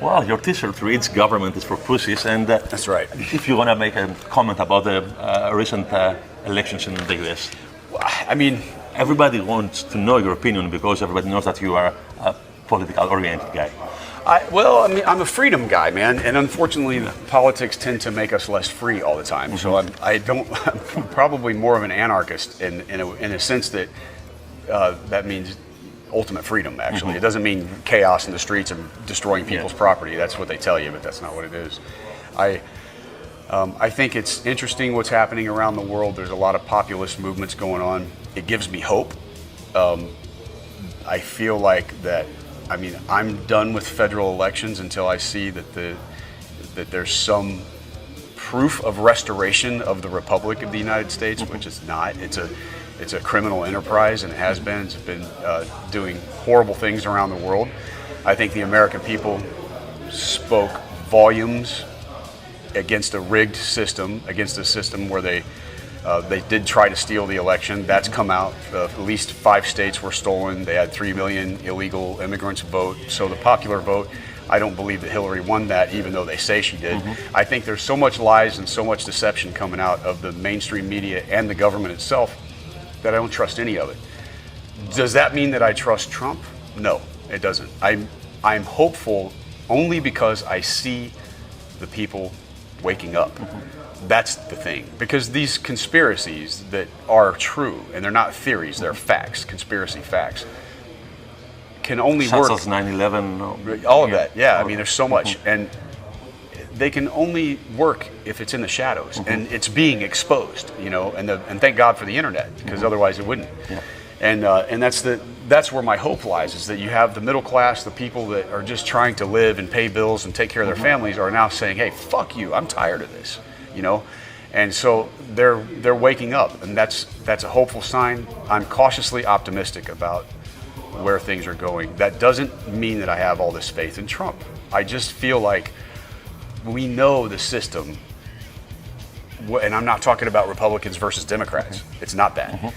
Well, your T-shirt reads "Government is for pussies," and That's right. If you want to make a comment about the recent elections in the U.S., I mean, everybody wants to know your opinion because everybody knows that you are a political-oriented guy. I'm a freedom guy, man, and unfortunately, politics tend to make us less free all the time. So I'm probably more of an anarchist in a sense that that means ultimate freedom. Actually, it doesn't mean chaos in the streets and destroying people's property. That's what they tell you, but that's not what it is. I think it's interesting what's happening around the world. There's a lot of populist movements going on. It gives me hope. I feel like that. I mean, I'm done with federal elections until I see that there's some proof of restoration of the Republic of the United States, which it's not. It's a criminal enterprise, and it has been. It's been doing horrible things around the world. I think the American people spoke volumes against a rigged system, against a system where they did try to steal the election. That's come out. At least 5 states were stolen. They had 3 million illegal immigrants vote. So the popular vote, I don't believe that Hillary won that, even though they say she did. I think there's so much lies and so much deception coming out of the mainstream media and the government itself that I don't trust any of it. Does that mean that I trust Trump? No, it doesn't. I'm hopeful only because I see the people waking up. That's the thing. Because these conspiracies that are true, and they're not theories, they're facts, conspiracy facts, can only work. Such as 9/11. All of that, yeah. I mean, there's so much. And they can only work if it's in the shadows and it's being exposed, you know, and thank God for the internet, because otherwise it wouldn't. Yeah. And that's where my hope lies, is that you have the middle class, the people that are just trying to live and pay bills and take care of their families are now saying, hey, fuck you, I'm tired of this, you know? And so they're waking up, and that's a hopeful sign. I'm cautiously optimistic about where things are going. That doesn't mean that I have all this faith in Trump. I just feel like we know the system, and I'm not talking about Republicans versus Democrats. It's not that.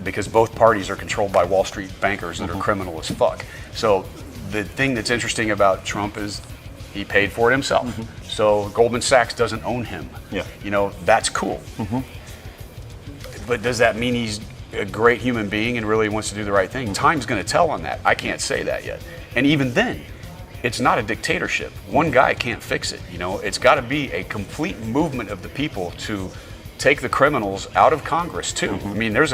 Because both parties are controlled by Wall Street bankers that are criminal as fuck. So the thing that's interesting about Trump is he paid for it himself. So Goldman Sachs doesn't own him. Yeah. You know, that's cool. But does that mean he's a great human being and really wants to do the right thing? Time's going to tell on that. I can't say that yet. And even then, it's not a dictatorship. One guy can't fix it. You know, it's got to be a complete movement of the people to take the criminals out of Congress too. I mean, there's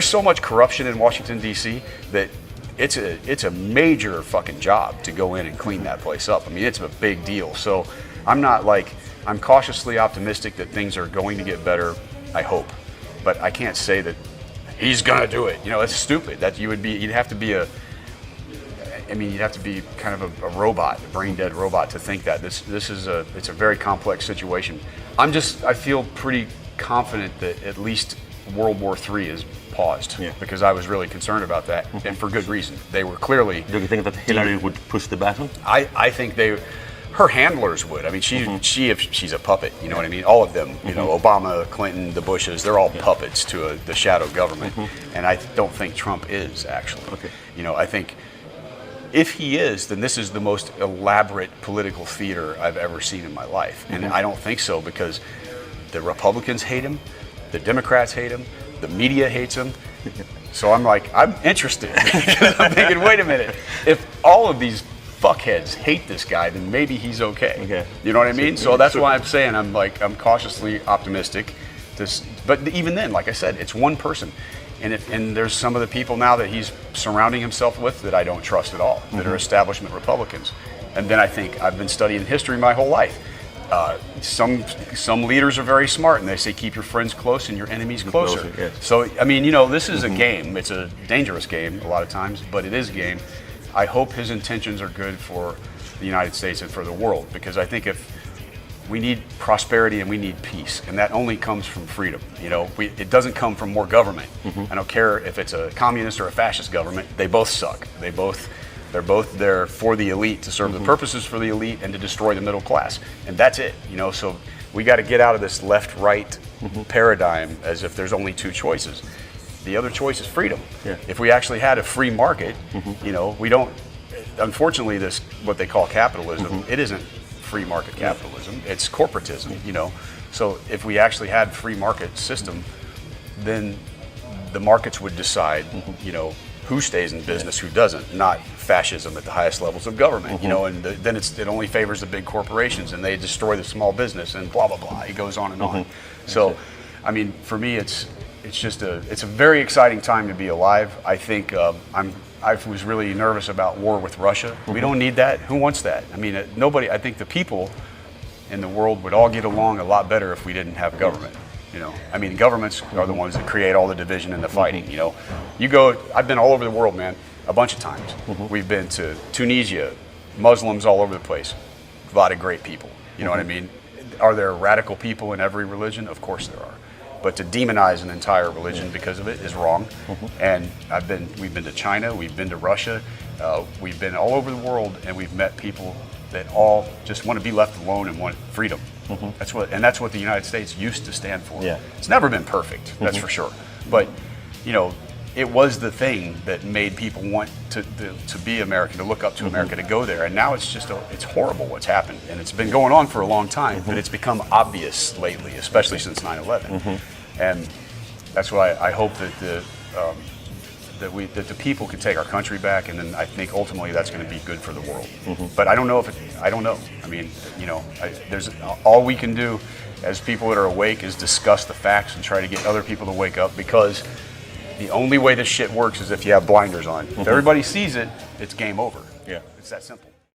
so much corruption in Washington D.C. that it's a major fucking job to go in and clean that place up. I mean, it's a big deal. So I'm cautiously optimistic that things are going to get better. I hope, but I can't say that he's gonna do it. You know, that's stupid. That you'd have to be kind of a robot, a brain dead robot, to think that it's a very complex situation. I feel pretty confident that at least World War III is paused, because I was really concerned about that, and for good reason. They were clearly. Do you think that Hillary would push the button? I think her handlers would. I mean, she's a puppet. You know what I mean? All of them. You know, Obama, Clinton, the Bushes. They're all puppets to the shadow government, and I don't think Trump is actually. You know, I think if he is, then this is the most elaborate political theater I've ever seen in my life, and I don't think so, because the Republicans hate him, the Democrats hate him, the media hates him. So I'm interested. I'm thinking, wait a minute, if all of these fuckheads hate this guy, then maybe he's okay. You know what I mean? So that's why I'm saying I'm cautiously optimistic. But even then, like I said, it's one person. And there's some of the people now that he's surrounding himself with that I don't trust at all, that are establishment Republicans. And then I think I've been studying history my whole life. Some leaders are very smart, and they say keep your friends close and your enemies closer. So I mean, you know, this is a game. It's a dangerous game a lot of times, but it is a game. I hope his intentions are good for the United States and for the world, because I think if we need prosperity and we need peace, and that only comes from freedom. You know, it doesn't come from more government. I don't care if it's a communist or a fascist government. They both suck. They're both there for the elite, to serve the purposes for the elite and to destroy the middle class. And that's it, you know, so we got to get out of this left-right paradigm as if there's only two choices. The other choice is freedom. If we actually had a free market, you know, unfortunately, this what they call capitalism, it isn't free market capitalism. It's corporatism. You know, so if we actually had free market system, then the markets would decide, you know, who stays in business, who doesn't, not fascism at the highest levels of government, you know, and then it only favors the big corporations and they destroy the small business and blah, blah, blah. It goes on and on. So, I mean, for me, it's a very exciting time to be alive. I think I was really nervous about war with Russia. We don't need that. Who wants that? I mean, I think the people in the world would all get along a lot better if we didn't have government. You know, I mean, governments are the ones that create all the division and the fighting. You know, I've been all over the world, man, a bunch of times. We've been to Tunisia, Muslims all over the place, a lot of great people. You know what I mean? Are there radical people in every religion? Of course there are. But to demonize an entire religion because of it is wrong. And we've been to China, we've been to Russia, we've been all over the world, and we've met people that all just want to be left alone and want freedom. That's what the United States used to stand for. Yeah. It's never been perfect, that's for sure. But you know, it was the thing that made people want to be American, to look up to America, to go there. And now it's just it's horrible what's happened, and it's been going on for a long time. But it's become obvious lately, especially since 9/11. And that's why I hope that that the people can take our country back, and then I think ultimately that's going to be good for the world. But I don't know I don't know. I mean, you know, there's all we can do as people that are awake is discuss the facts and try to get other people to wake up, because the only way this shit works is if you have blinders on. If everybody sees it, it's game over. Yeah. It's that simple.